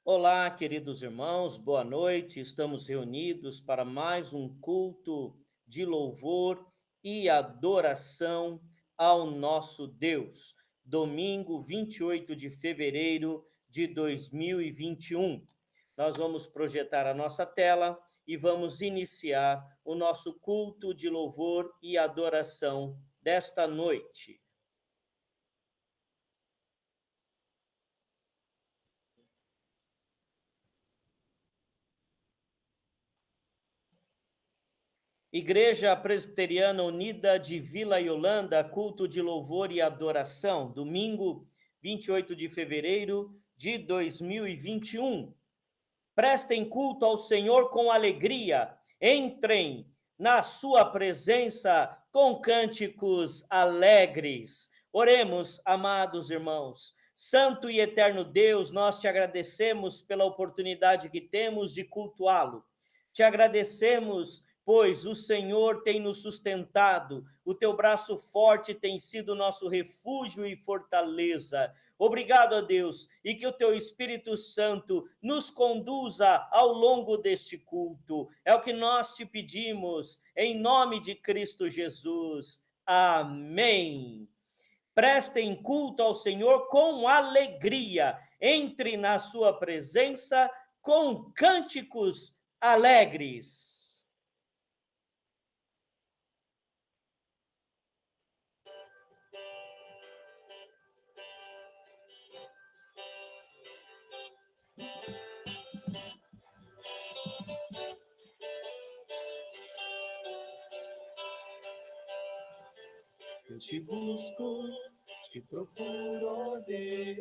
Olá, queridos irmãos, boa noite. Estamos reunidos para mais um culto de louvor e adoração ao nosso Deus. Domingo 28 de fevereiro de 2021. Nós vamos projetar a nossa tela e vamos iniciar o nosso culto de louvor e adoração desta noite. Igreja Presbiteriana Unida de Vila Yolanda, culto de louvor e adoração, domingo 28 de fevereiro de 2021. Prestem culto ao Senhor com alegria, entrem na sua presença com cânticos alegres. Oremos, amados irmãos. Santo e eterno Deus, nós te agradecemos pela oportunidade que temos de cultuá-lo. Te agradecemos, pois o Senhor tem nos sustentado, o teu braço forte tem sido nosso refúgio e fortaleza. Obrigado a Deus, e que o teu Espírito Santo nos conduza ao longo deste culto. É o que nós te pedimos, em nome de Cristo Jesus. Amém. Prestem culto ao Senhor com alegria, entre na sua presença com cânticos alegres. Eu te busco, te procuro, ó Deus.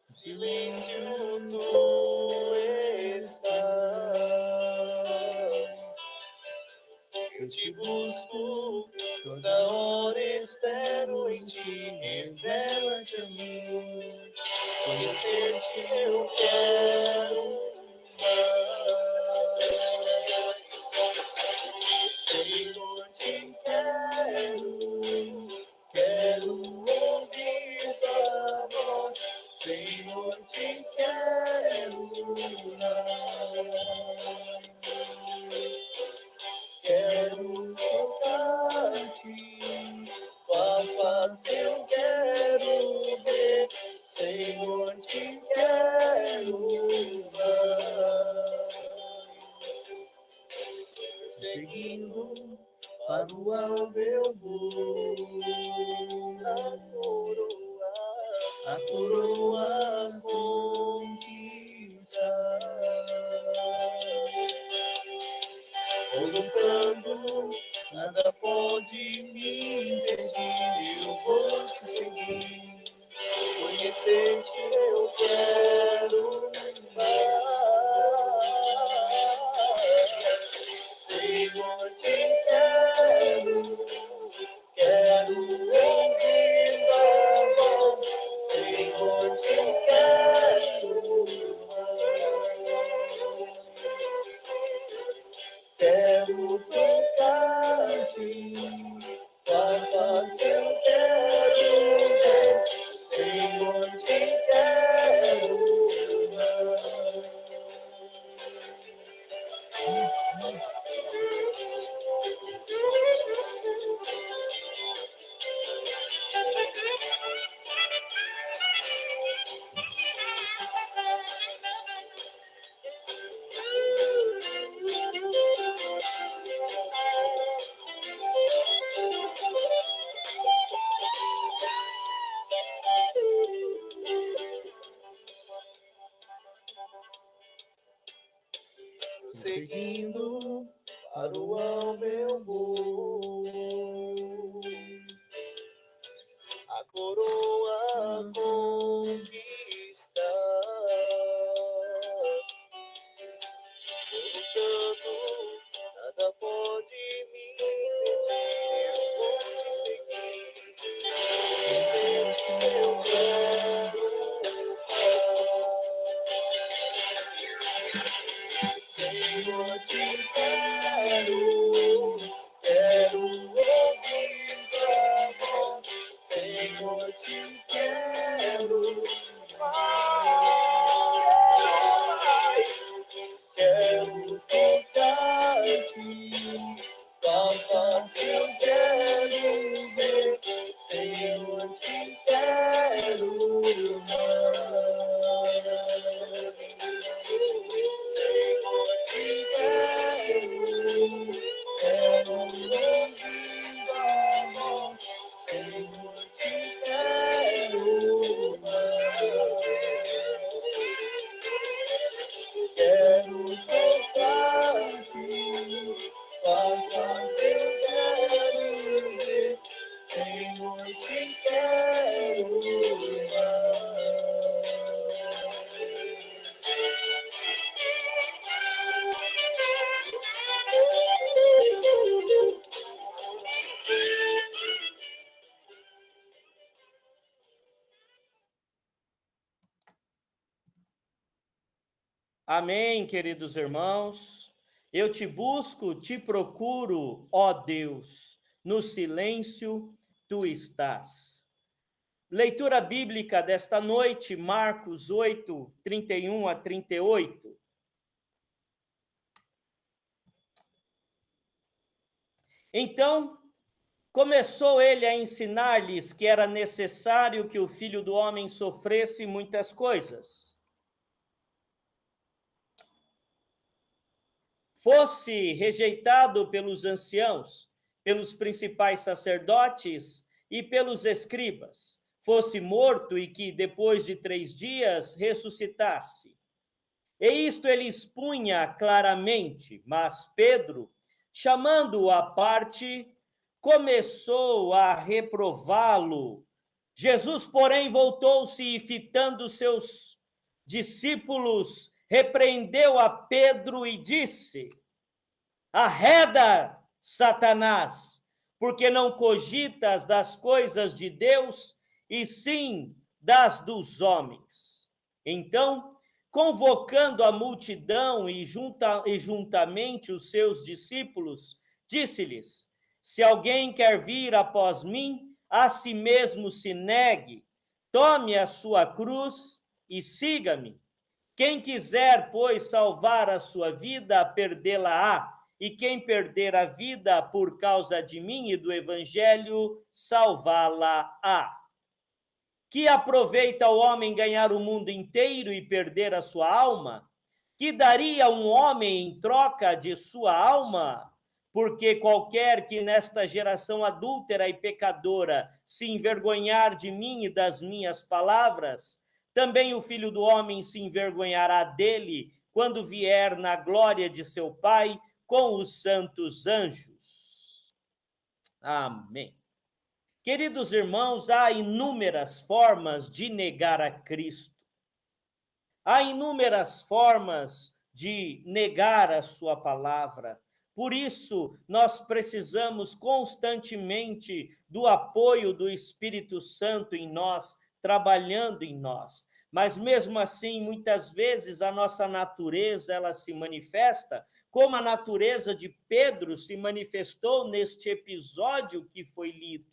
Silêncio tu estás. Eu te busco, toda hora espero em ti, revela-te a mim. Conhecer-te eu quero. Senhor, te quero ouvir tua voz. Senhor, te quero mais. Quero tocar-te, tua face eu quero ver. Senhor, te quero mais. Seguindo para o alvo eu vou, a coroa conquistar. Vou lutando, nada pode me impedir, eu vou te seguir. Conhecer-te eu quero mais. Senhor, te quero ouvir a voz. Senhor, te quero mais. Quero tocar-te, tua face eu quero ver. Senhor, te quero mais. Seguindo para o alvo eu vou, a coroa conquistar. Lutando, nada pode me impedir, eu vou te seguir. Conhecer-te eu quero. Senhor, te quero ouvir tua voz. Senhor, Senhor, te quero mais. Quero tocar-te, tua face eu quero ver. Senhor, te quero mais. Senhor, te quero ouvir tua voz. Senhor, te quero mais. Quero tocar-te, tua face eu quero ver. Senhor, te quero Amém, queridos irmãos. Eu te busco, te procuro, ó Deus, no silêncio tu estás. Leitura bíblica desta noite, Marcos 8, 31 a 38. Então, começou ele a ensinar-lhes que era necessário que o Filho do Homem sofresse muitas coisas, fosse rejeitado pelos anciãos, pelos principais sacerdotes e pelos escribas, fosse morto e que depois de 3 dias ressuscitasse. E isto ele expunha claramente, mas Pedro, chamando-o à parte, começou a reprová-lo. Jesus, porém, voltou-se e, fitando seus discípulos, repreendeu a Pedro e disse: Arreda, Satanás, porque não cogitas das coisas de Deus, e sim das dos homens. Então, convocando a multidão e juntamente os seus discípulos, disse-lhes: Se alguém quer vir após mim, a si mesmo se negue, tome a sua cruz e siga-me. Quem quiser, pois, salvar a sua vida, perdê-la-á. E quem perder a vida por causa de mim e do evangelho, salvá-la-á. Que aproveita o homem ganhar o mundo inteiro e perder a sua alma? Que daria um homem em troca de sua alma? Porque qualquer que nesta geração adúltera e pecadora se envergonhar de mim e das minhas palavras, também o Filho do Homem se envergonhará dele quando vier na glória de seu Pai com os santos anjos. Amém. Queridos irmãos, há inúmeras formas de negar a Cristo. Há inúmeras formas de negar a sua palavra. Por isso, nós precisamos constantemente do apoio do Espírito Santo em nós, trabalhando em nós. Mas mesmo assim, muitas vezes a nossa natureza, ela se manifesta como a natureza de Pedro se manifestou neste episódio que foi lido.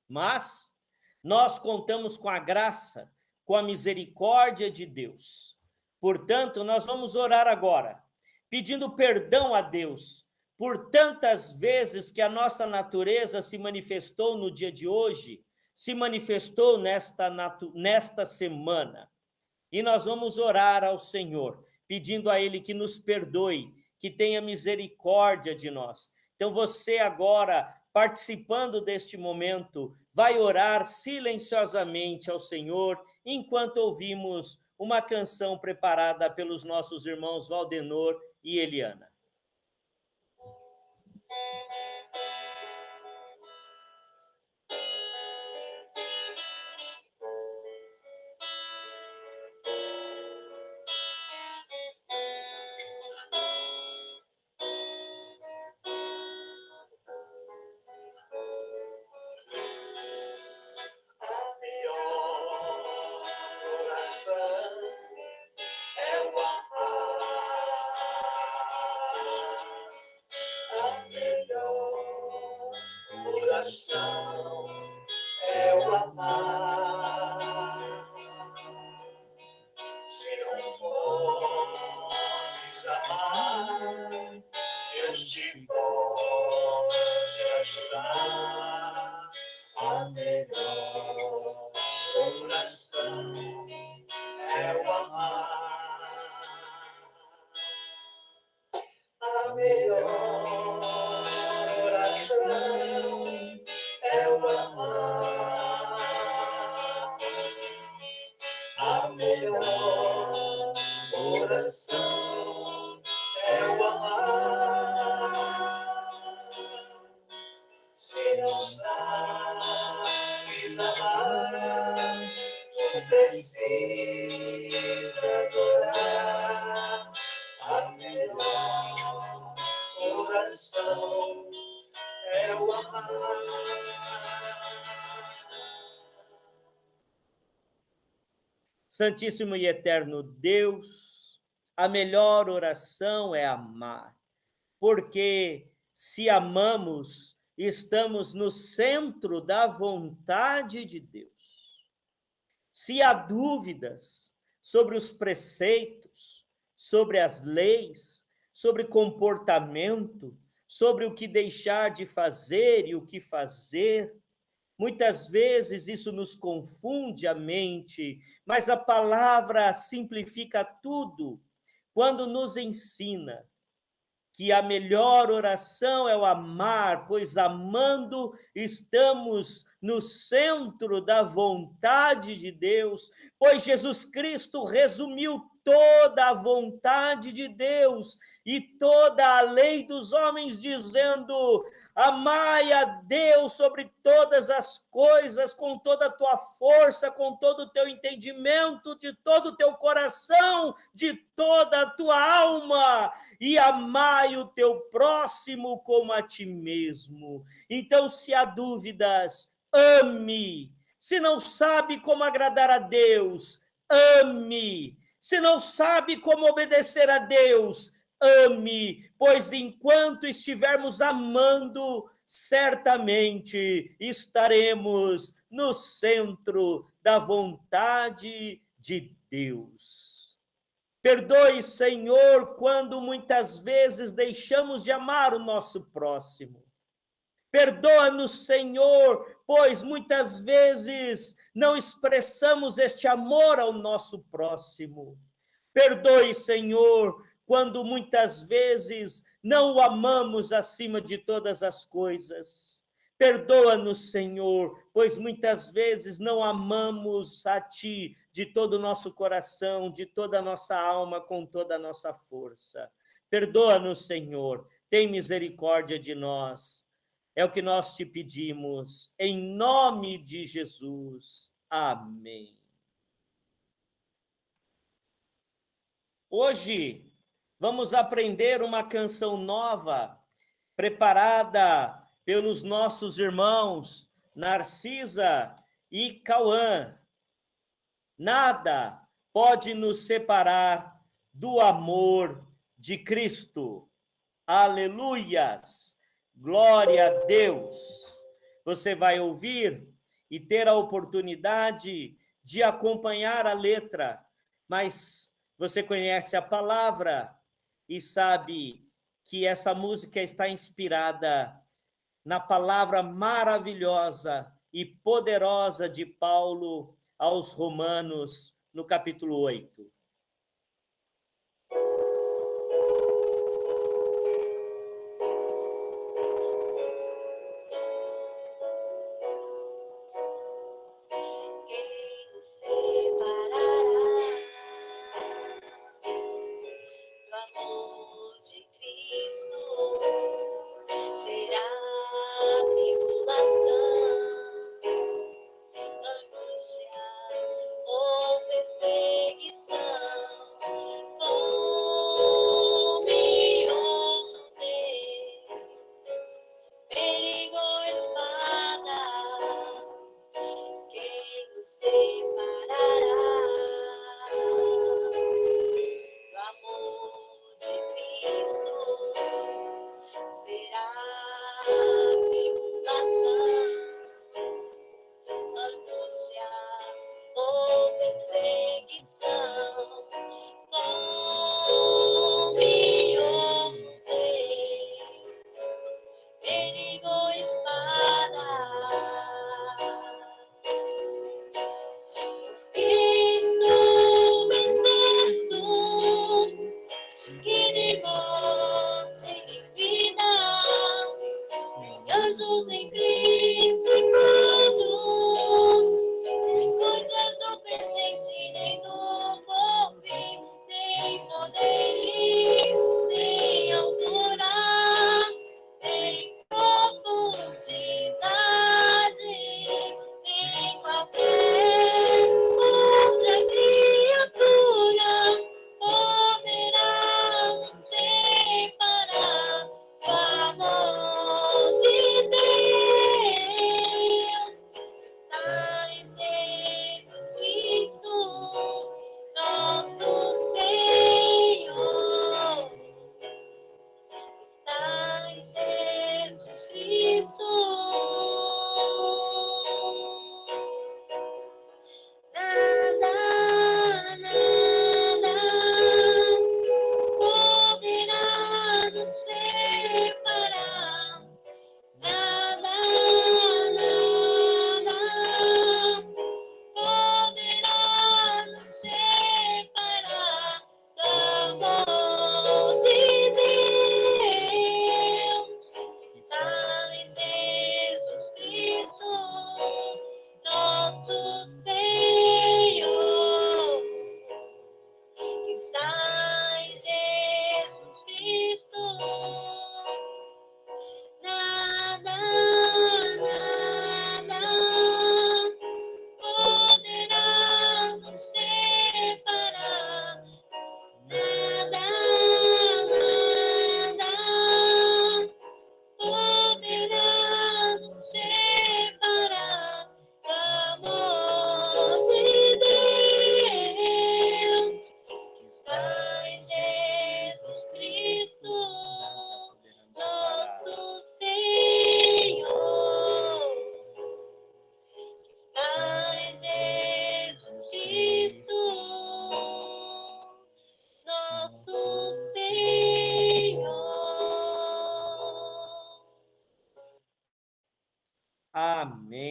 Mas nós contamos com a graça, com a misericórdia de Deus. Portanto, nós vamos orar agora, pedindo perdão a Deus por tantas vezes que a nossa natureza se manifestou no dia de hoje, se manifestou nesta semana. E nós vamos orar ao Senhor, pedindo a Ele que nos perdoe, que tenha misericórdia de nós. Então você agora, participando deste momento, vai orar silenciosamente ao Senhor, enquanto ouvimos uma canção preparada pelos nossos irmãos Valdenor e Eliana. amar. Se não podes amar, Deus te pode ajudar. A melhor oração é o amar. A melhor oração é o amar. A melhor oração é o amar. Se não sabes amar, tu precisas orar. A melhor oração é o amar. Santíssimo e eterno Deus, a melhor oração é amar, porque se amamos, estamos no centro da vontade de Deus. Se há dúvidas sobre os preceitos, sobre as leis, sobre comportamento, sobre o que deixar de fazer e o que fazer, muitas vezes isso nos confunde a mente, mas a palavra simplifica tudo quando nos ensina que a melhor oração é o amar, pois amando estamos no centro da vontade de Deus, pois Jesus Cristo resumiu toda a vontade de Deus e toda a lei dos homens, dizendo: amai a Deus sobre todas as coisas, com toda a tua força, com todo o teu entendimento, de todo o teu coração, de toda a tua alma, e amai o teu próximo como a ti mesmo. Então, se há dúvidas, ame. Se não sabe como agradar a Deus, ame. Se não sabe como obedecer a Deus, ame, pois enquanto estivermos amando, certamente estaremos no centro da vontade de Deus. Perdoe, Senhor, quando muitas vezes deixamos de amar o nosso próximo. Perdoa-nos, Senhor, pois muitas vezes não expressamos este amor ao nosso próximo. Perdoe, Senhor, quando muitas vezes não o amamos acima de todas as coisas. Perdoa-nos, Senhor, pois muitas vezes não amamos a Ti de todo o nosso coração, de toda a nossa alma, com toda a nossa força. Perdoa-nos, Senhor, tem misericórdia de nós. É o que nós te pedimos, em nome de Jesus. Amém. Hoje vamos aprender uma canção nova, preparada pelos nossos irmãos Narcisa e Cauã. Nada pode nos separar do amor de Cristo. Aleluias! Glória a Deus! Você vai ouvir e ter a oportunidade de acompanhar a letra, mas você conhece a palavra e sabe que essa música está inspirada na palavra maravilhosa e poderosa de Paulo aos Romanos, no capítulo 8. Angústia ou perseguição.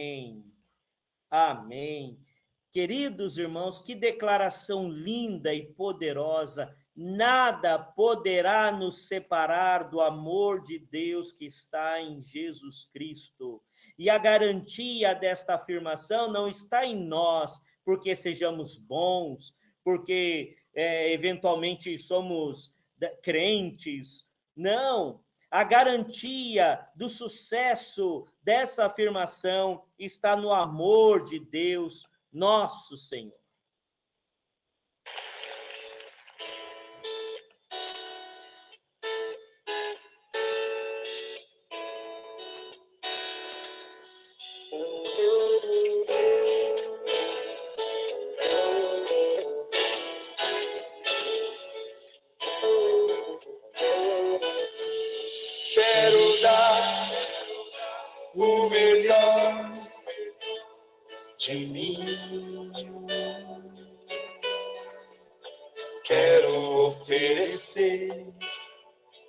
Amém. Amém. Queridos irmãos, que declaração linda e poderosa. Nada poderá nos separar do amor de Deus que está em Jesus Cristo. E a garantia desta afirmação não está em nós, porque sejamos bons, porque eventualmente somos crentes. Não. A garantia do sucesso dessa afirmação está no amor de Deus, nosso Senhor. Quero dar o melhor de mim. Quero oferecer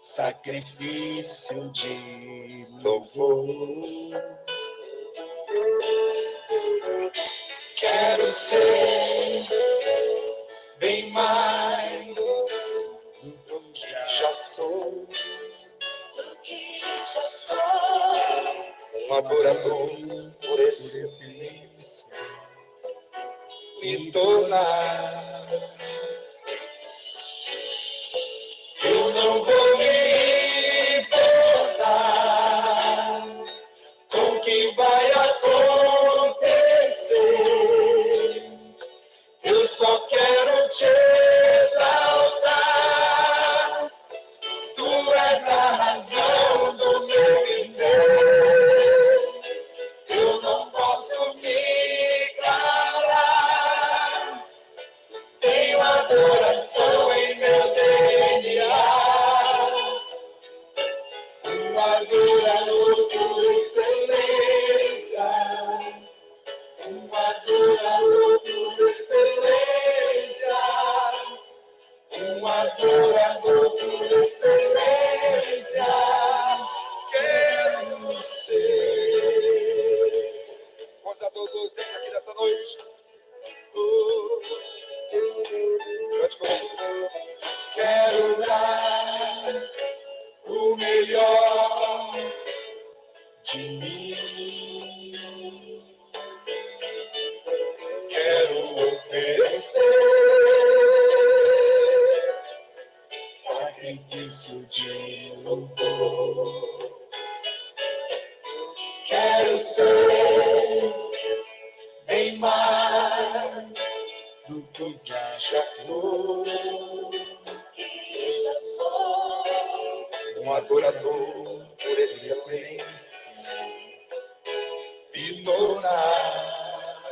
sacrifício de louvor. Quero ser bem mais do que já sou. Um adorador por excelência, me tornar. Eu não vou me importar com o que vai acontecer. Eu só quero te exaltar. Tu és a razão do meu viver. Eu não posso me calar. Tenho adoração em meu DNA. Um adorador por excelência. Um adorador por excelência. Um adorador por excelência, quero ser. Vamos adorar os dentes aqui nessa noite. Cante comigo. Quero dar o melhor de mim. Quero oferecer sacrifício de louvor. Quero ser bem mais do que já sou. Um adorador por excelência, me tornar.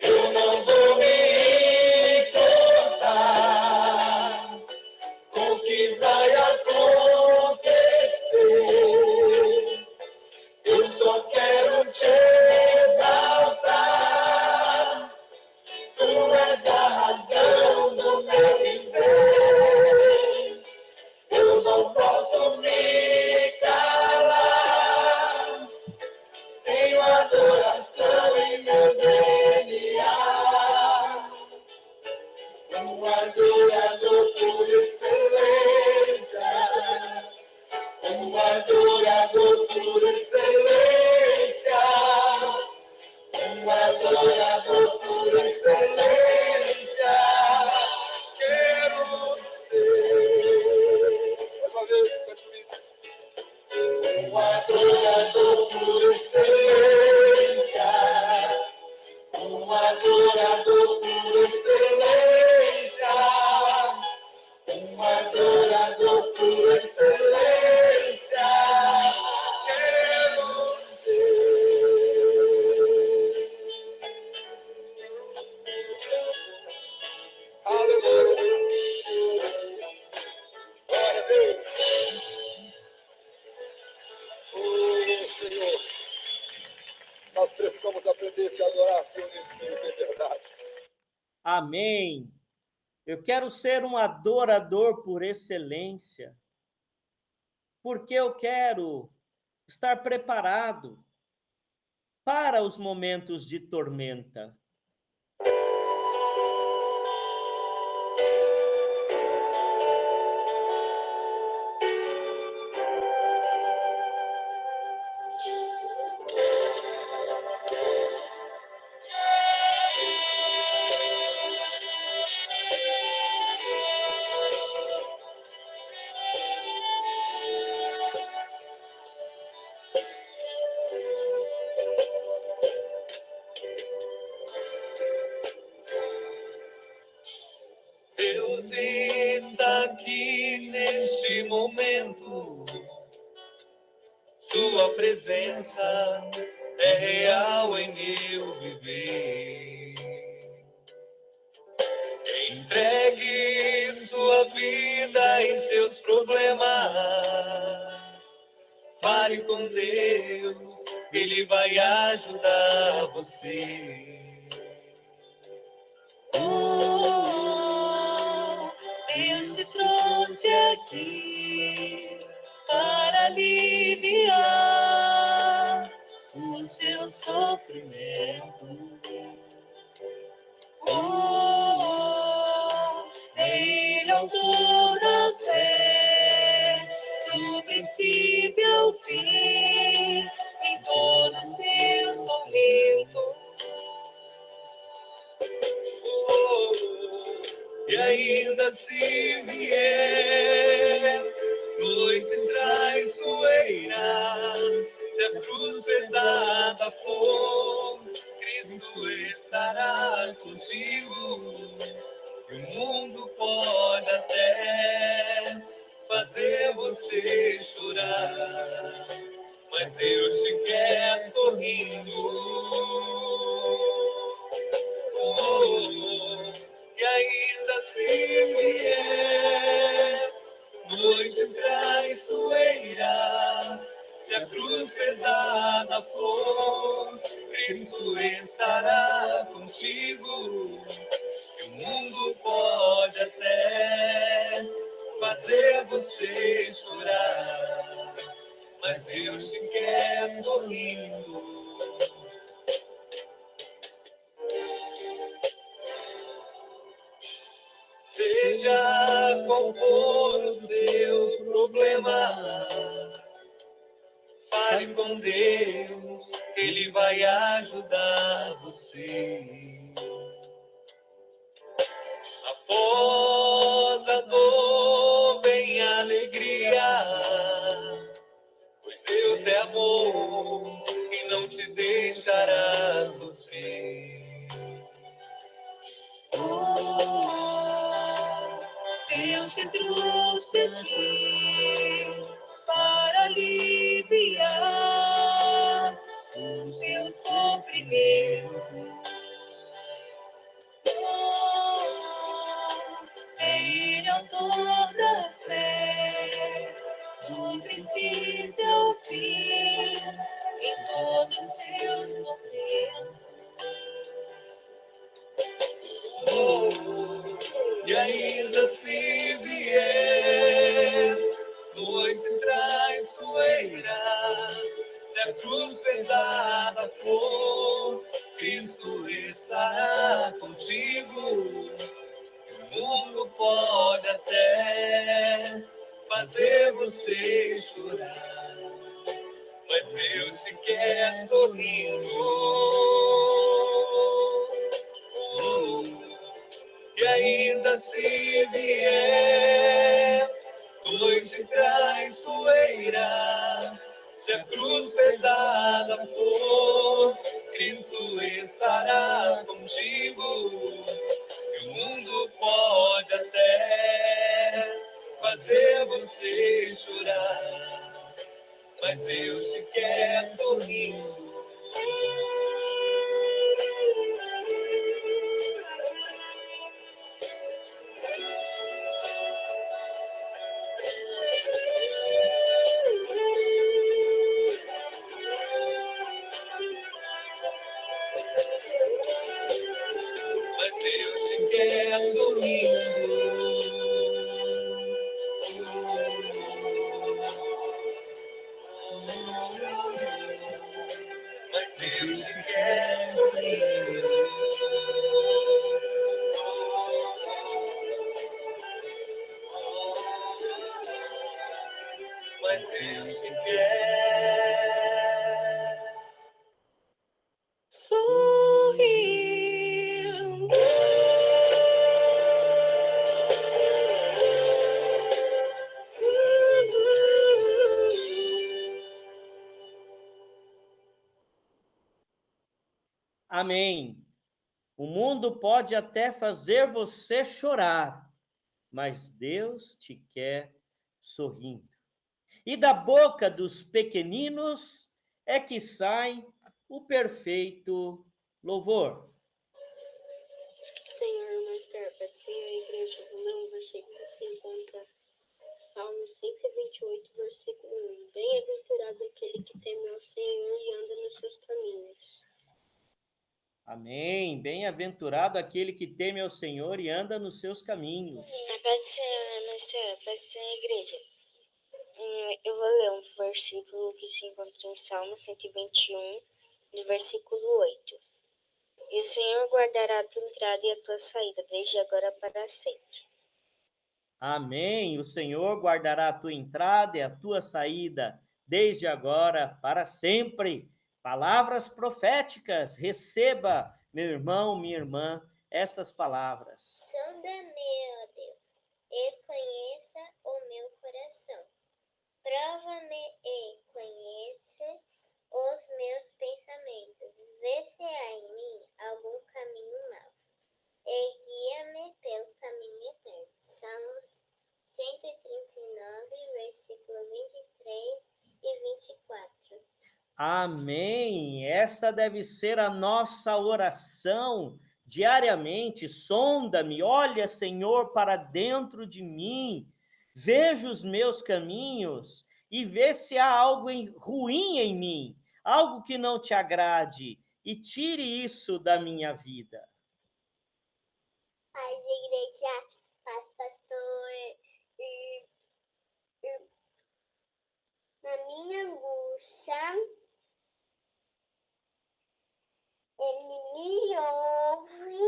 Eu não vou me importar com o que vai acontecer. Eu só quero te exaltar. Tu és a razão do meu viver. Eu não posso me calar. Tenho adoração em meu DNA. Um adorador por excelência. Um adorador por excelência. Um adorador por excelência. Quero ser. Mais uma vez, cante comigo. Um adorador por excelência. Um adorador por excelência. Um adorador por excelência. Quero ser. Aleluia. Glória a Deus. Oh, Senhor. Nós precisamos aprender a te adorar, Senhor, nesse meio de verdade. Amém. Eu quero ser um adorador por excelência, porque eu quero estar preparado para os momentos de tormenta. Deus está aqui neste momento. Sua presença é real em meu viver. Entregue sua vida e seus problemas. Fale com Deus, Ele vai ajudar você. Deus te trouxe aqui para aliviar o seu sofrimento. É Ele autor da fé, do princípio ao fim, em todos seus momentos. E ainda se vier noite traiçoeiras, se a cruz pesada for, Cristo estará contigo. E o mundo pode até fazer você chorar, mas Deus te quer sorrindo. E ainda se vier noite traiçoeira, se a cruz pesada for, Cristo estará contigo. E o mundo pode até fazer você chorar, mas Deus te quer sorrindo. Seja qual for o seu problema, fale com Deus, Ele vai ajudar você. Após a dor vem a alegria, pois Deus é amor e não te deixará você. Deus te trouxe aqui para aliviar o seu sofrimento. É Ele autor da fé, do princípio ao fim, em todos os seus momentos. E ainda se vier noite traiçoeira, se a cruz pesada for, Cristo estará contigo. O mundo pode até fazer você chorar, mas Deus te quer sorrindo. E ainda se vier noite traiçoeira, se a cruz pesada for, Cristo estará contigo. E o mundo pode até fazer você chorar, mas Deus te quer sorrindo. Mas Deus te quer sorrindo. Amém. O mundo pode até fazer você chorar, mas Deus te quer sorrindo. E da boca dos pequeninos é que sai o perfeito louvor. Senhor, mais tarde, a igreja do meu versículo se encontra Salmo 128, versículo 1. Bem-aventurado aquele que teme ao Senhor e anda nos seus caminhos. Amém. Bem-aventurado aquele que teme ao Senhor e anda nos seus caminhos. A paz do Senhor, mais tarde, a paz do Senhor, igreja. Eu vou ler um versículo que se encontra em Salmo 121, no versículo 8. E o Senhor guardará a tua entrada e a tua saída, desde agora para sempre. Amém. O Senhor guardará a tua entrada e a tua saída, desde agora para sempre. Palavras proféticas. Receba, meu irmão, minha irmã, estas palavras. Sonda-me, ó Deus, e conheça o meu coração. Prova-me e conheça os meus pensamentos. Vê se há em mim algum caminho mau e guia-me pelo caminho eterno. Salmos 139, versículo 23 e 24. Amém. Essa deve ser a nossa oração diariamente. Sonda-me, olha, Senhor, para dentro de mim. Veja os meus caminhos e vê se há algo ruim em mim, algo que não te agrade, e tire isso da minha vida. Paz, igreja, paz, pastor. Na minha angústia, ele me ouve.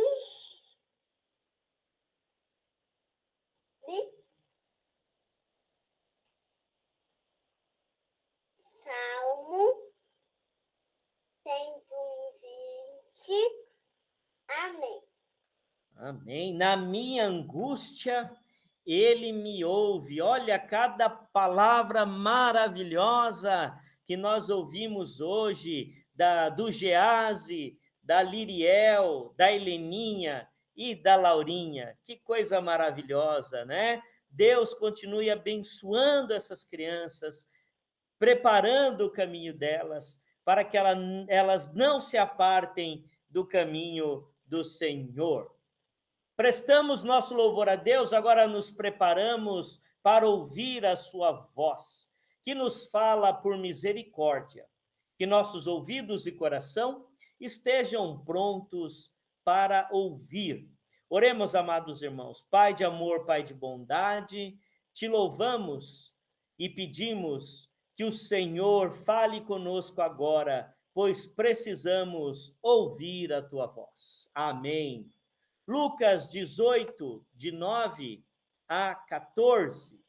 Salmo 120. Amém. Amém. Na minha angústia, ele me ouve. Olha cada palavra maravilhosa que nós ouvimos hoje, do Gease, da Liriel, da Heleninha e da Laurinha. Que coisa maravilhosa, né? Deus continue abençoando essas crianças, preparando o caminho delas, para que elas não se apartem do caminho do Senhor. Prestamos nosso louvor a Deus, agora nos preparamos para ouvir a sua voz, que nos fala por misericórdia. Que nossos ouvidos e coração estejam prontos para ouvir. Oremos, amados irmãos. Pai de amor, Pai de bondade, te louvamos e pedimos que o Senhor fale conosco agora, pois precisamos ouvir a tua voz. Amém. Lucas 18, de 9 a 14.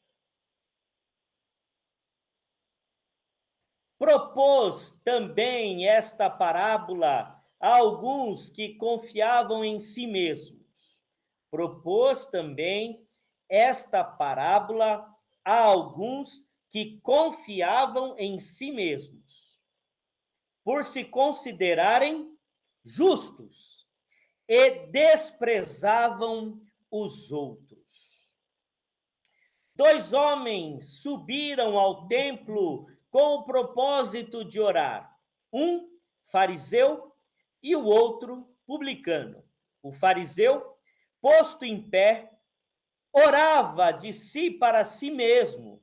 Propôs também esta parábola a alguns que confiavam em si mesmos. Propôs também esta parábola a alguns que confiavam em si mesmos, por se considerarem justos, e desprezavam os outros. 2 homens subiram ao templo com o propósito de orar, um fariseu e o outro publicano. O fariseu, posto em pé, orava de si para si mesmo,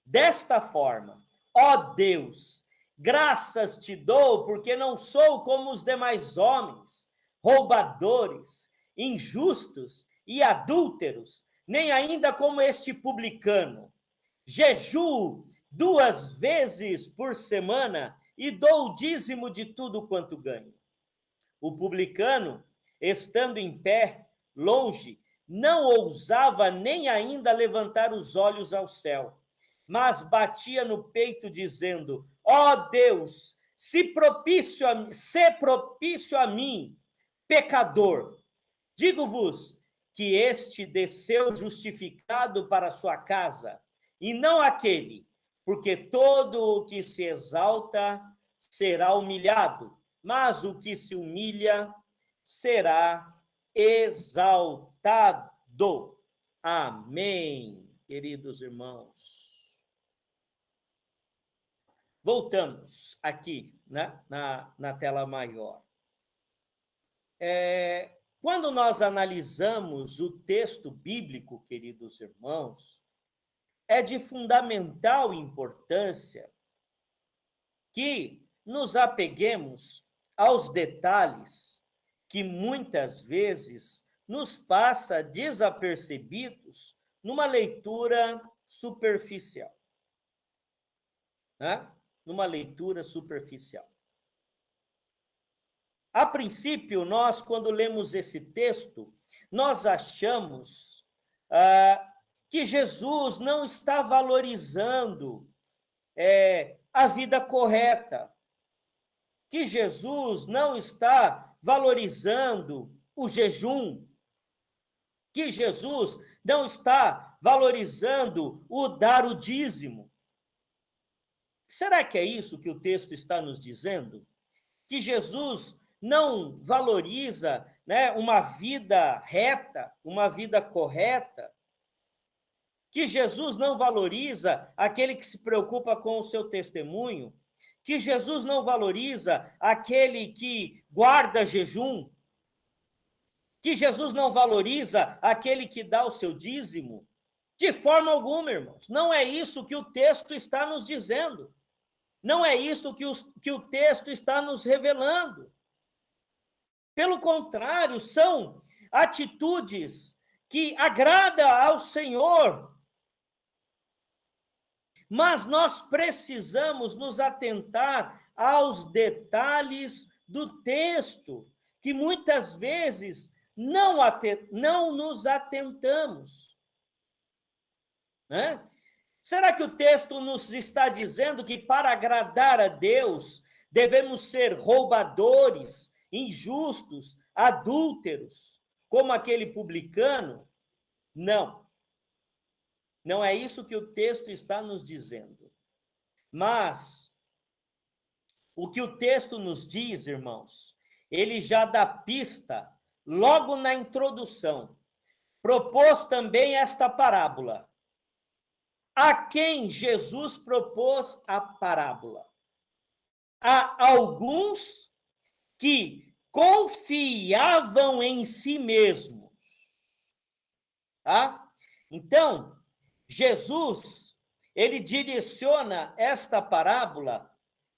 desta forma: ó Deus, graças te dou, porque não sou como os demais homens, roubadores, injustos e adúlteros, nem ainda como este publicano. Jejuo 2 vezes por semana e dou o dízimo de tudo quanto ganho. O publicano, estando em pé, longe, não ousava nem ainda levantar os olhos ao céu, mas batia no peito, dizendo: ó Deus, se propício a mim, pecador. Digo-vos que este desceu justificado para sua casa, e não aquele, porque todo o que se exalta será humilhado, mas o que se humilha será exaltado. Amém, queridos irmãos. Voltamos aqui, né, na tela maior. Quando nós analisamos o texto bíblico, queridos irmãos, é de fundamental importância que nos apeguemos aos detalhes que muitas vezes nos passa desapercebidos numa leitura superficial, né? Numa leitura superficial. A princípio, nós, quando lemos esse texto, nós achamos que Jesus não está valorizando a vida correta, que Jesus não está valorizando o jejum, que Jesus não está valorizando o dar o dízimo. Será que é isso que o texto está nos dizendo? Que Jesus não valoriza, né, uma vida reta, uma vida correta? Que Jesus não valoriza aquele que se preocupa com o seu testemunho? Que Jesus não valoriza aquele que guarda jejum? Que Jesus não valoriza aquele que dá o seu dízimo? De forma alguma, irmãos. Não é isso que o texto está nos dizendo. Não é isso que o texto está nos revelando. Pelo contrário, são atitudes que agradam ao Senhor. Mas nós precisamos nos atentar aos detalhes do texto, que muitas vezes não nos atentamos, né? Será que o texto nos está dizendo que para agradar a Deus devemos ser roubadores, injustos, adúlteros, como aquele publicano? Não. Não é isso que o texto está nos dizendo. Mas o que o texto nos diz, irmãos, ele já dá pista logo na introdução. Propôs também esta parábola. A quem Jesus propôs a parábola? A alguns que confiavam em si mesmos. Tá? Então, Jesus, ele direciona esta parábola,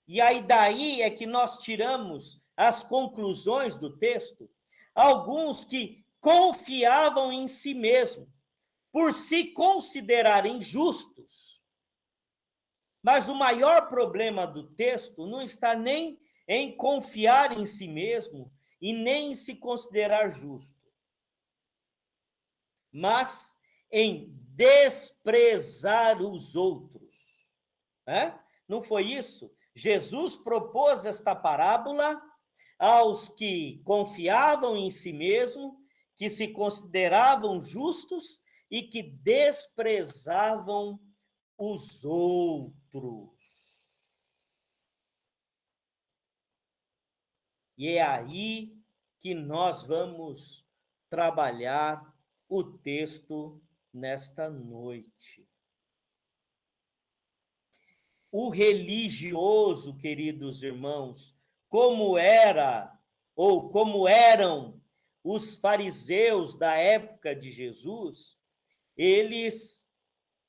e aí daí é que nós tiramos as conclusões do texto, alguns que confiavam em si mesmo, por se considerarem justos. Mas o maior problema do texto não está nem em confiar em si mesmo e nem em se considerar justo, mas em desprezar os outros. Não foi isso? Jesus propôs esta parábola aos que confiavam em si mesmo, que se consideravam justos e que desprezavam os outros. E é aí que nós vamos trabalhar o texto nesta noite. O religioso, queridos irmãos, como era ou como eram os fariseus da época de Jesus, eles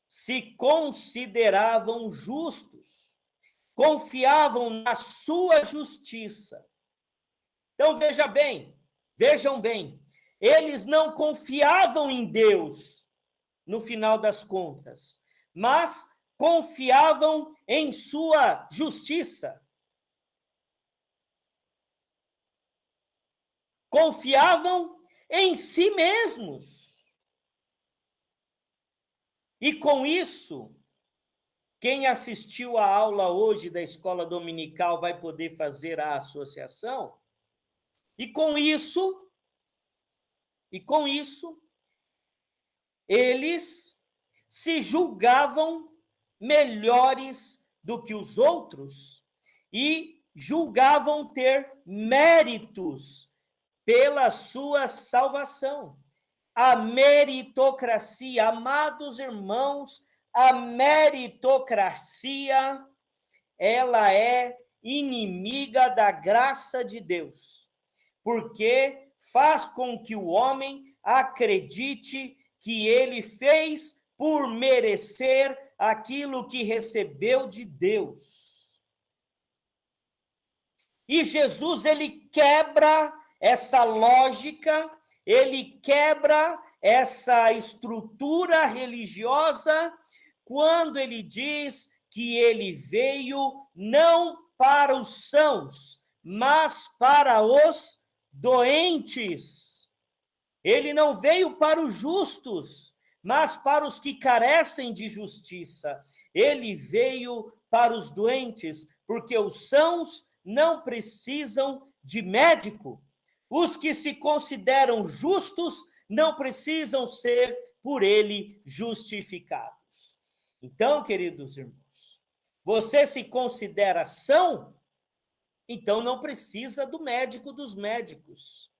se consideravam justos, confiavam na sua justiça. Então, vejam bem, eles não confiavam em Deus, no final das contas, mas confiavam em sua justiça. Confiavam em si mesmos. E com isso, quem assistiu à aula hoje da escola dominical vai poder fazer a associação. E com isso, eles se julgavam melhores do que os outros e julgavam ter méritos pela sua salvação. A meritocracia, amados irmãos, a meritocracia, ela é inimiga da graça de Deus, porque faz com que o homem acredite que ele fez por merecer aquilo que recebeu de Deus. E Jesus, ele quebra essa lógica, ele quebra essa estrutura religiosa quando ele diz que ele veio não para os sãos, mas para os doentes. Ele não veio para os justos, mas para os que carecem de justiça. Ele veio para os doentes, porque os sãos não precisam de médico. Os que se consideram justos não precisam ser por ele justificados. Então, queridos irmãos, você se considera são? Então não precisa do médico dos médicos.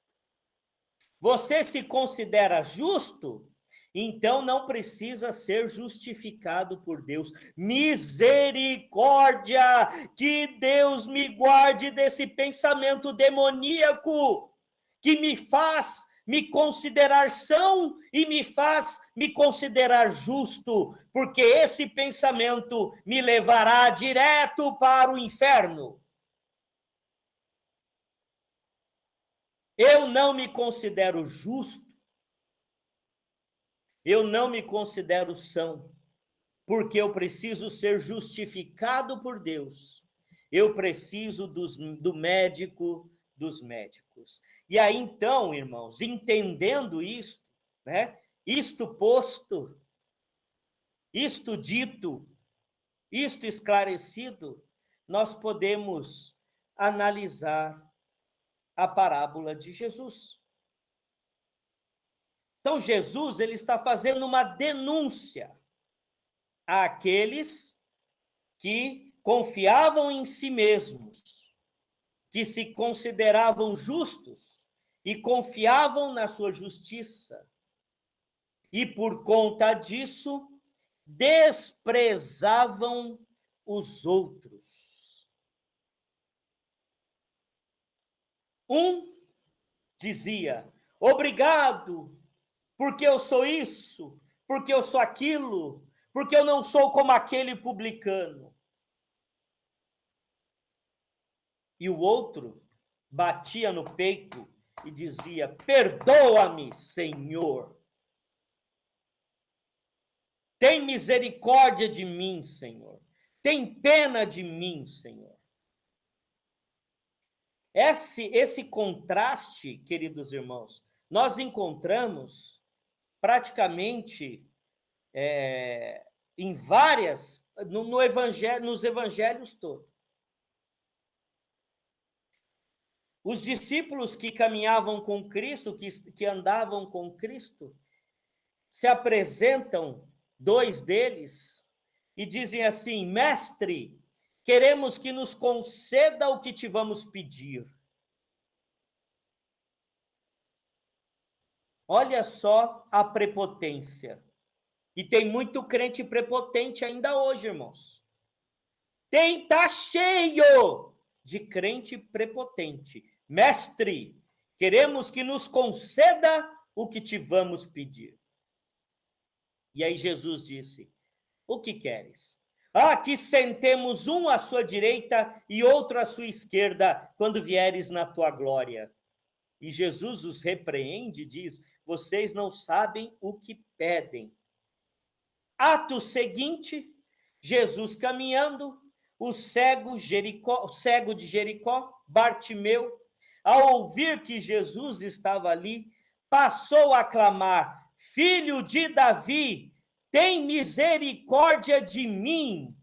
Você se considera justo? Então não precisa ser justificado por Deus. Misericórdia! Que Deus me guarde desse pensamento demoníaco que me faz me considerar são e me faz me considerar justo, porque esse pensamento me levará direto para o inferno. Eu não me considero justo, eu não me considero são, porque eu preciso ser justificado por Deus. Eu preciso do médico dos médicos. E aí, então, irmãos, entendendo isto, né? Isto posto, isto dito, isto esclarecido, nós podemos analisar a parábola de Jesus. Então, Jesus, ele está fazendo uma denúncia àqueles que confiavam em si mesmos, que se consideravam justos e confiavam na sua justiça. E, por conta disso, desprezavam os outros. Um dizia: obrigado, porque eu sou isso, porque eu sou aquilo, porque eu não sou como aquele publicano. E o outro batia no peito e dizia: perdoa-me, Senhor. Tem misericórdia de mim, Senhor. Tem pena de mim, Senhor. Esse contraste, queridos irmãos, nós encontramos praticamente em várias, nos evangelhos todos. Os discípulos que caminhavam com Cristo, que andavam com Cristo, se apresentam, dois deles, e dizem assim: mestre, queremos que nos conceda o que te vamos pedir. Olha só a prepotência. E tem muito crente prepotente ainda hoje, irmãos. Tá cheio de crente prepotente. Mestre, queremos que nos conceda o que te vamos pedir. E aí Jesus disse: o que queres? Que sentemos um à sua direita e outro à sua esquerda, quando vieres na tua glória. E Jesus os repreende e diz: vocês não sabem o que pedem. Ato seguinte, Jesus caminhando, o cego de Jericó, Bartimeu, ao ouvir que Jesus estava ali, passou a clamar: filho de Davi, tem misericórdia de mim.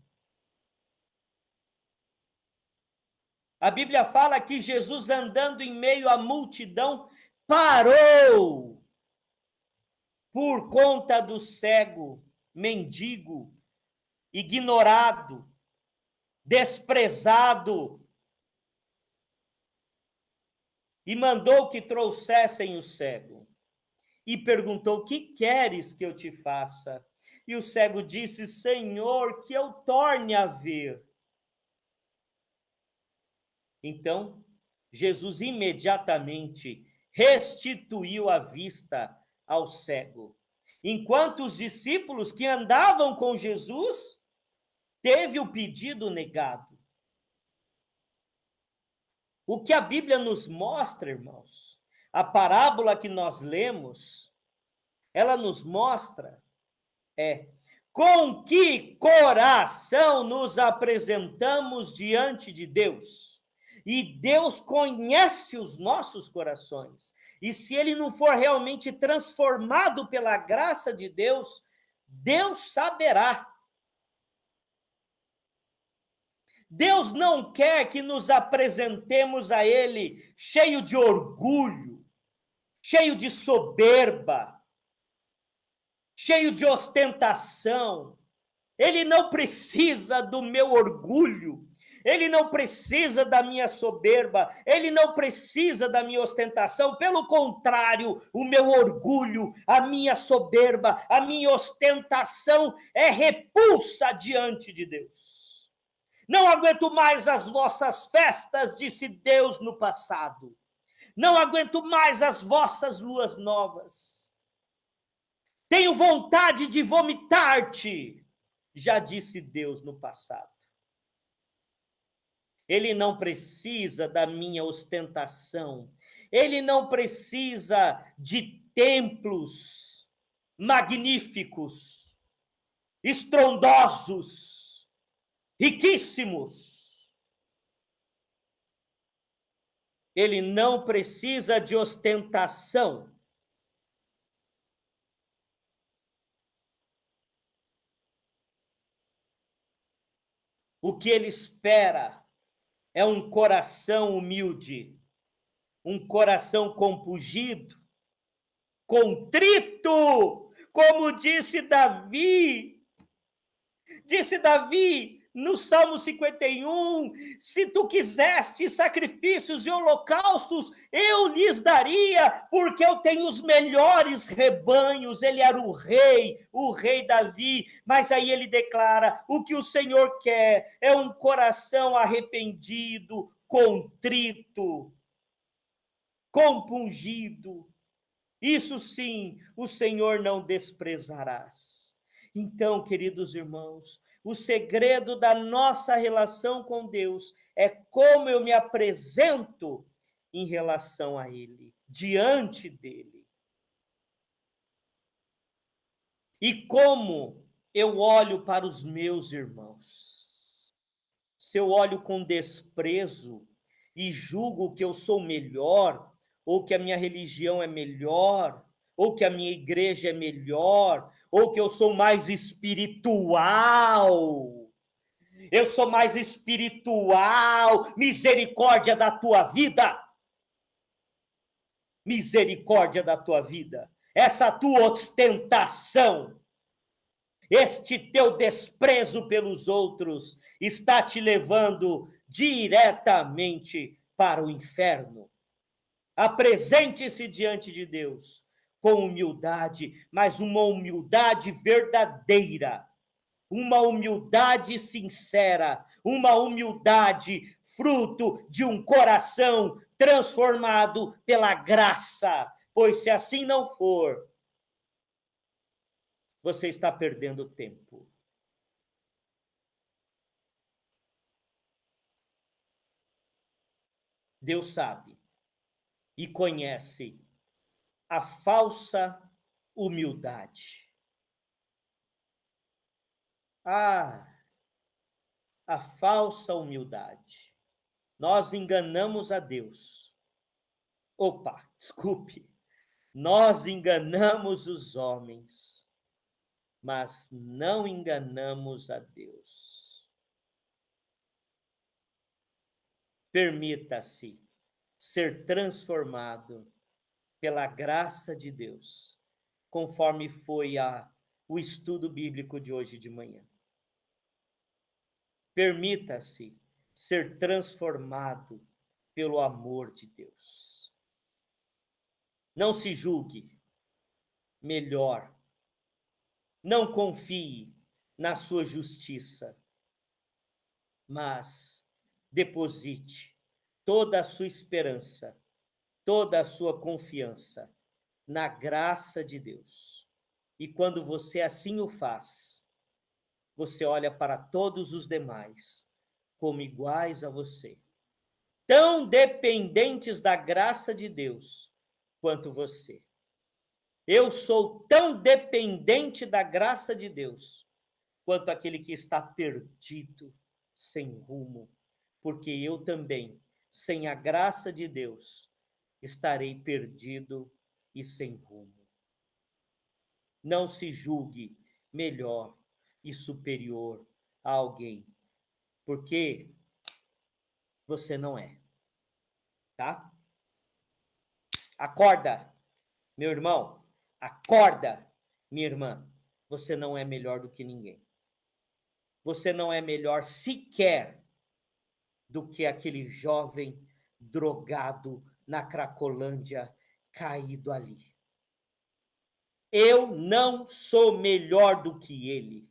A Bíblia fala que Jesus, andando em meio à multidão, parou por conta do cego, mendigo, ignorado, desprezado. e mandou que trouxessem o cego. E perguntou: que queres que eu te faça? E o cego disse: Senhor, que eu torne a ver. Então, Jesus imediatamente restituiu a vista ao cego. Enquanto os discípulos que andavam com Jesus teve o pedido negado. O que a Bíblia nos mostra, irmãos, a parábola que nós lemos, ela nos mostra com que coração nos apresentamos diante de Deus. E Deus conhece os nossos corações. E se ele não for realmente transformado pela graça de Deus, Deus saberá. Deus não quer que nos apresentemos a ele cheio de orgulho, cheio de soberba, cheio de ostentação. Ele não precisa do meu orgulho, ele não precisa da minha soberba, ele não precisa da minha ostentação. Pelo contrário, o meu orgulho, a minha soberba, a minha ostentação é repulsa diante de Deus. Não aguento mais as vossas festas, disse Deus no passado. Não aguento mais as vossas luas novas. Tenho vontade de vomitar-te, já disse Deus no passado. Ele não precisa da minha ostentação. Ele não precisa de templos magníficos, estrondosos, riquíssimos. Ele não precisa de ostentação. O que ele espera é um coração humilde, um coração compungido, contrito, como disse Davi. Disse Davi no Salmo 51, se tu quiseste sacrifícios e holocaustos, eu lhes daria, porque eu tenho os melhores rebanhos. Ele era o rei Davi, mas aí ele declara, o que o Senhor quer é um coração arrependido, contrito, compungido. Isso sim, o Senhor não desprezarás. Então, queridos irmãos, o segredo da nossa relação com Deus é como eu me apresento em relação a Ele, diante dEle. E como eu olho para os meus irmãos. Se eu olho com desprezo e julgo que eu sou melhor, ou que a minha religião é melhor, ou que a minha igreja é melhor, ou que eu sou mais espiritual. Eu sou mais espiritual, misericórdia da tua vida. Misericórdia da tua vida. Essa tua ostentação, este teu desprezo pelos outros está te levando diretamente para o inferno. Apresente-se diante de Deus com humildade, mas uma humildade verdadeira, uma humildade sincera, uma humildade fruto de um coração transformado pela graça, pois se assim não for, você está perdendo tempo. Deus sabe e conhece a falsa humildade. A falsa humildade. Nós enganamos a Deus. Opa, desculpe. Nós enganamos os homens, mas não enganamos a Deus. Permita-se ser transformado pela graça de Deus, conforme foi o estudo bíblico de hoje de manhã. Permita-se ser transformado pelo amor de Deus. Não se julgue melhor. Não confie na sua justiça, mas deposite toda a sua esperança, toda a sua confiança na graça de Deus. E quando você assim o faz, você olha para todos os demais como iguais a você, tão dependentes da graça de Deus quanto você. Eu sou tão dependente da graça de Deus quanto aquele que está perdido, sem rumo, porque eu também, sem a graça de Deus, estarei perdido e sem rumo. Não se julgue melhor e superior a alguém, porque você não é, tá? Acorda, meu irmão, acorda, minha irmã, você não é melhor do que ninguém. Você não é melhor sequer do que aquele jovem drogado na Cracolândia, caído ali. Eu não sou melhor do que ele.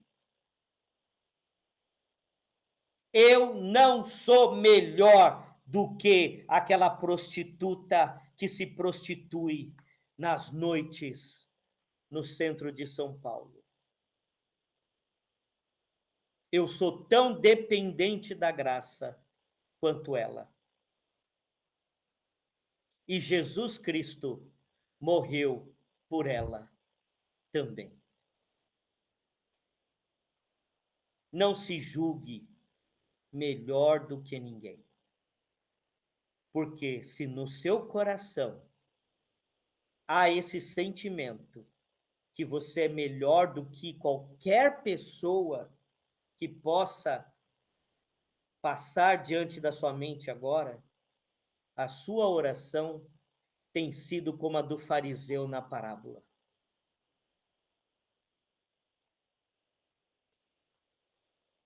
Eu não sou melhor do que aquela prostituta que se prostitui nas noites no centro de São Paulo. Eu sou tão dependente da graça quanto ela. E Jesus Cristo morreu por ela também. Não se julgue melhor do que ninguém. Porque se no seu coração há esse sentimento que você é melhor do que qualquer pessoa que possa passar diante da sua mente agora, a sua oração tem sido como a do fariseu na parábola.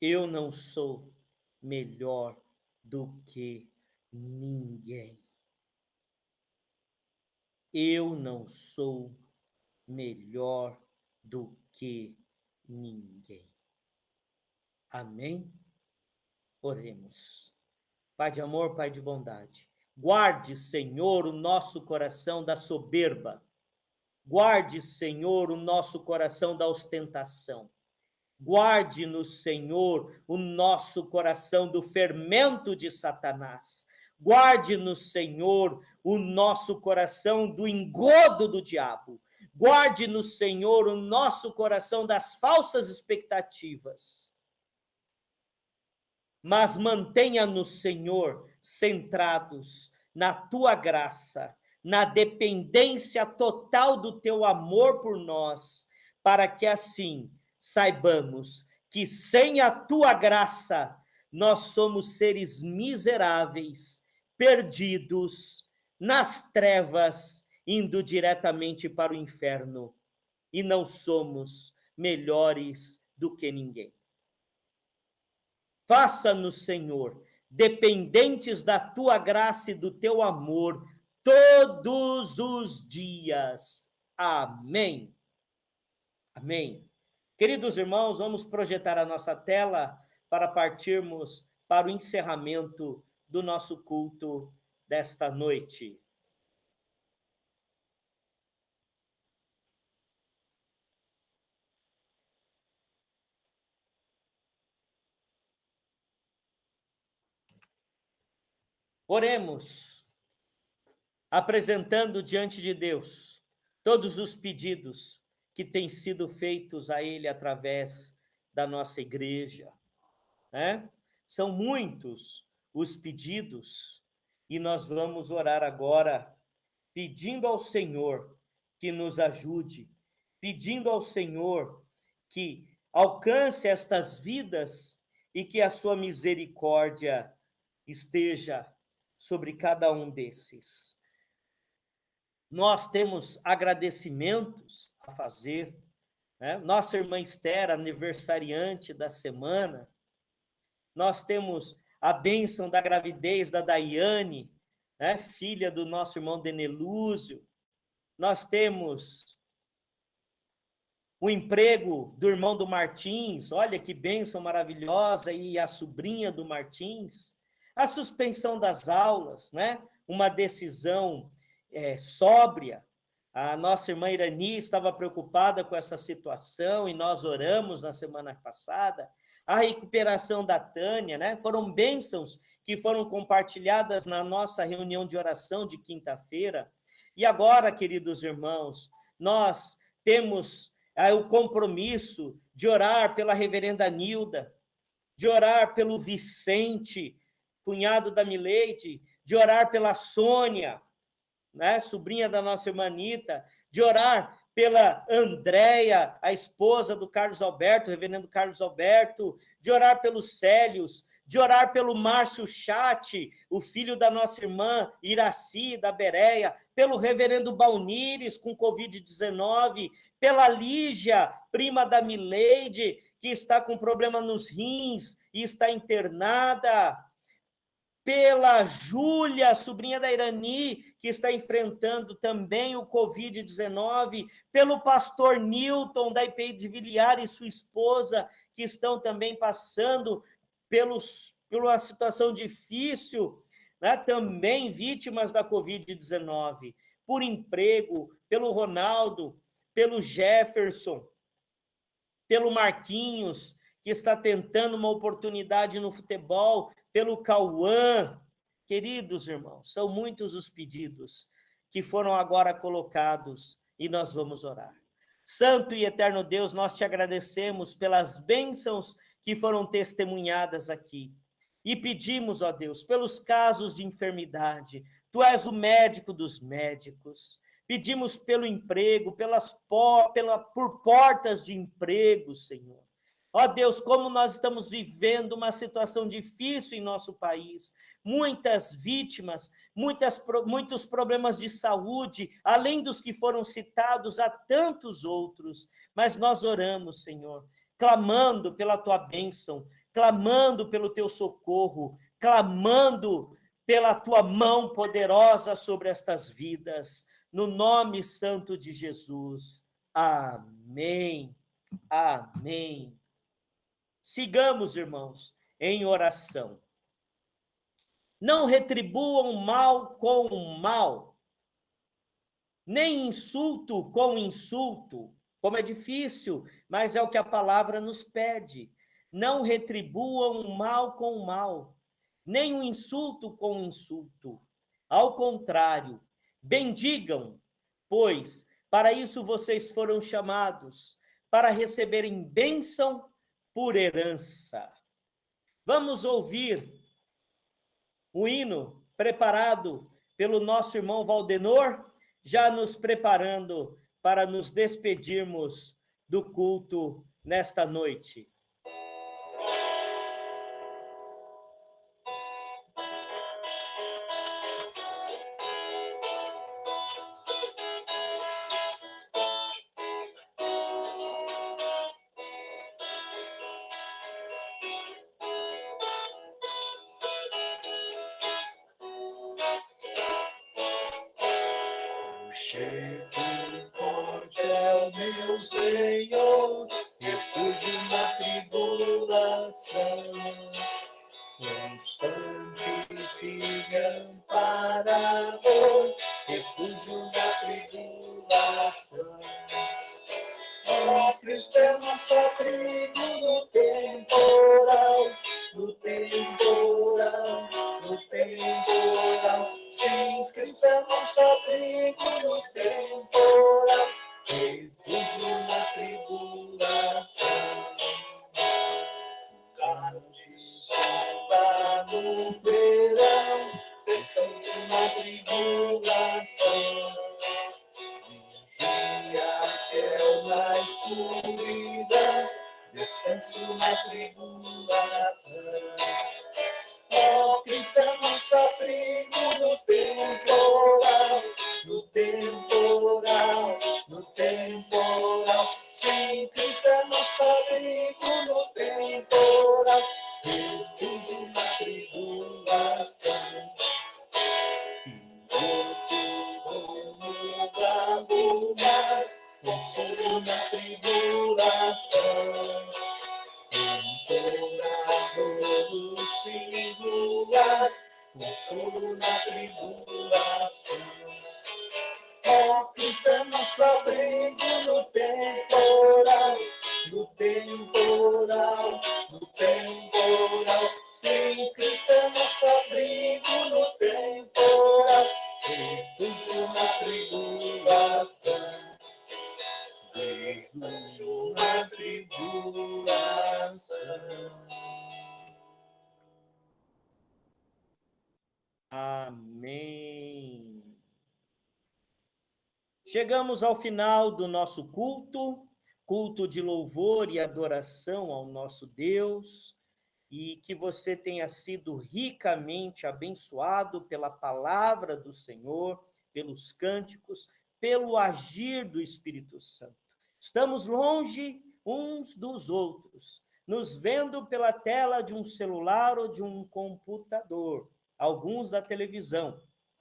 Eu não sou melhor do que ninguém. Eu não sou melhor do que ninguém. Amém? Oremos. Pai de amor, Pai de bondade, guarde, Senhor, o nosso coração da soberba. Guarde, Senhor, o nosso coração da ostentação. Guarde-nos, Senhor, o nosso coração do fermento de Satanás. Guarde-nos, Senhor, o nosso coração do engodo do diabo. Guarde-nos, Senhor, o nosso coração das falsas expectativas. Mas mantenha-nos, Senhor, centrados na tua graça, na dependência total do teu amor por nós, para que assim saibamos que sem a tua graça nós somos seres miseráveis, perdidos nas trevas, indo diretamente para o inferno, e não somos melhores do que ninguém. Faça-nos, Senhor, dependentes da tua graça e do teu amor todos os dias. Amém. Amém. Queridos irmãos, vamos projetar a nossa tela para partirmos para o encerramento do nosso culto desta noite. Oremos, apresentando diante de Deus todos os pedidos que têm sido feitos a Ele através da nossa igreja, né? São muitos os pedidos e nós vamos orar agora pedindo ao Senhor que nos ajude, pedindo ao Senhor que alcance estas vidas e que a sua misericórdia esteja sobre cada um desses. Nós temos agradecimentos a fazer, né? Nossa irmã Esther, aniversariante da semana. Nós temos a bênção da gravidez da Daiane, né? Filha do nosso irmão Denelúzio. nós temos o emprego do irmão do Martins, olha que bênção maravilhosa, e a sobrinha do Martins, a suspensão das aulas, né? Uma decisão sóbria. A nossa irmã Irani estava preocupada com essa situação e nós oramos na semana passada. A recuperação da Tânia, né? Foram bênçãos que foram compartilhadas na nossa reunião de oração de quinta-feira. E agora, queridos irmãos, nós temos o compromisso de orar pela reverenda Nilda, de orar pelo Vicente, cunhado da Mileide, de orar pela Sônia, né, sobrinha da nossa irmã Anitta, de orar pela Andréia, a esposa do Carlos Alberto, reverendo Carlos Alberto, de orar pelos Célios, de orar pelo Márcio Chate, o filho da nossa irmã Iraci, da Bereia, pelo reverendo Baunires, com Covid-19, pela Lígia, prima da Mileide, que está com problema nos rins e está internada, pela Júlia, sobrinha da Irani, que está enfrentando também o Covid-19, pelo pastor Newton, da IPI de Viliar, e sua esposa, que estão também passando pela situação difícil, né? Também vítimas da Covid-19, por emprego, pelo Ronaldo, pelo Jefferson, pelo Marquinhos, que está tentando uma oportunidade no futebol, pelo Cauã. Queridos irmãos, são muitos os pedidos que foram agora colocados e nós vamos orar. Santo e eterno Deus, nós te agradecemos pelas bênçãos que foram testemunhadas aqui. E pedimos, ó Deus, pelos casos de enfermidade. Tu és o médico dos médicos. Pedimos pelo emprego, por portas de emprego, Senhor. Ó Deus, como nós estamos vivendo uma situação difícil em nosso país, muitas vítimas, muitos problemas de saúde, além dos que foram citados, há tantos outros, mas nós oramos, Senhor, clamando pela tua bênção, clamando pelo teu socorro, clamando pela tua mão poderosa sobre estas vidas, no nome santo de Jesus. Amém. Amém. Sigamos, irmãos, em oração. Não retribuam mal com mal, nem insulto com insulto, como é difícil, mas é o que a palavra nos pede. Não retribuam mal com mal, nem um insulto com insulto. Ao contrário, bendigam, pois para isso vocês foram chamados, para receberem bênção por herança. Vamos ouvir o hino preparado pelo nosso irmão Valdenor, já nos preparando para nos despedirmos do culto nesta noite. Cheio forte é o meu Senhor, refúgio na tribulação, constante firme amparador, refúgio na tribulação. Ó Cristo é nosso abrigo no temporal, no temporal, no temporal. Sim, Cristo é nosso abrigo no temporal, refúgio na tribulação. Lugar de sombra no verão, refúgio na tribulação. Vigia fiel na escuridão, descanso na tribulação. Ó Cristo é nosso abrigo no temporal, no temporal, no temporal. Sim, Cristo é nosso abrigo no temporal, refúgio na tribulação. Piloto do mundo consolo na tribulação. Ó Cristo é nosso abrigo no temporal, no temporal, no temporal. Sim, Cristo é nosso abrigo no temporal, refúgio na tribulação. Jesus na tribulação. Amém. Chegamos ao final do nosso culto de louvor e adoração ao nosso Deus, e que você tenha sido ricamente abençoado pela palavra do Senhor, pelos cânticos, pelo agir do Espírito Santo. Estamos longe uns dos outros, nos vendo pela tela de um celular ou de um computador, alguns da televisão,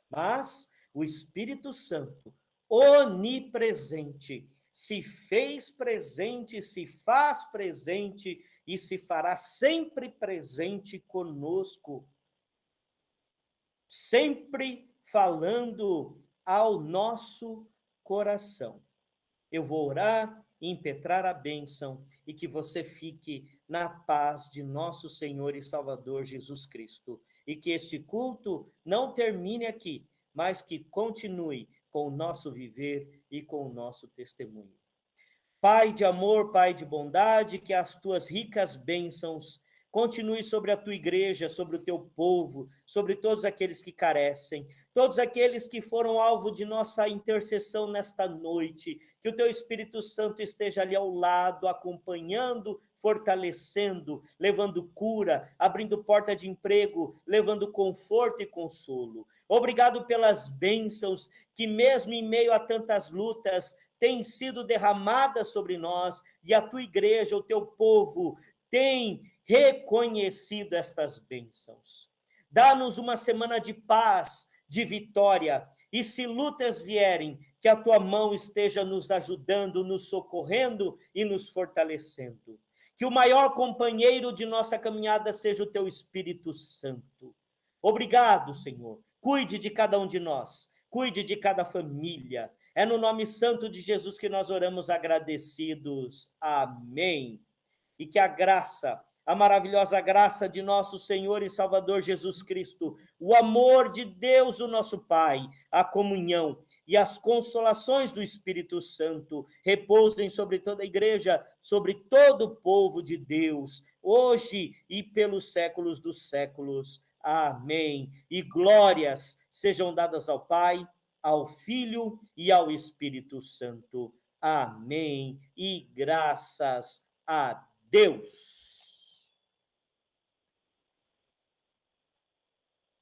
mas o Espírito Santo, onipresente, se fez presente, se faz presente e se fará sempre presente conosco, sempre falando ao nosso coração. Eu vou orar, impetrar a bênção e que você fique na paz de nosso Senhor e Salvador Jesus Cristo. E que este culto não termine aqui, mas que continue com o nosso viver e com o nosso testemunho. Pai de amor, Pai de bondade, que as tuas ricas bênçãos continue sobre a tua igreja, sobre o teu povo, sobre todos aqueles que carecem, todos aqueles que foram alvo de nossa intercessão nesta noite, que o teu Espírito Santo esteja ali ao lado, acompanhando, fortalecendo, levando cura, abrindo porta de emprego, levando conforto e consolo. Obrigado pelas bênçãos que mesmo em meio a tantas lutas têm sido derramadas sobre nós, e a tua igreja, o teu povo, tem reconhecido estas bênçãos. Dá-nos uma semana de paz, de vitória, e se lutas vierem, que a tua mão esteja nos ajudando, nos socorrendo e nos fortalecendo. Que o maior companheiro de nossa caminhada seja o teu Espírito Santo. Obrigado, Senhor. Cuide de cada um de nós, cuide de cada família. É no nome santo de Jesus que nós oramos agradecidos. Amém. E que a graça, a maravilhosa graça de nosso Senhor e Salvador Jesus Cristo, o amor de Deus, o nosso Pai, a comunhão e as consolações do Espírito Santo repousem sobre toda a igreja, sobre todo o povo de Deus, hoje e pelos séculos dos séculos. Amém. E glórias sejam dadas ao Pai, ao Filho e ao Espírito Santo. Amém. E graças a Deus.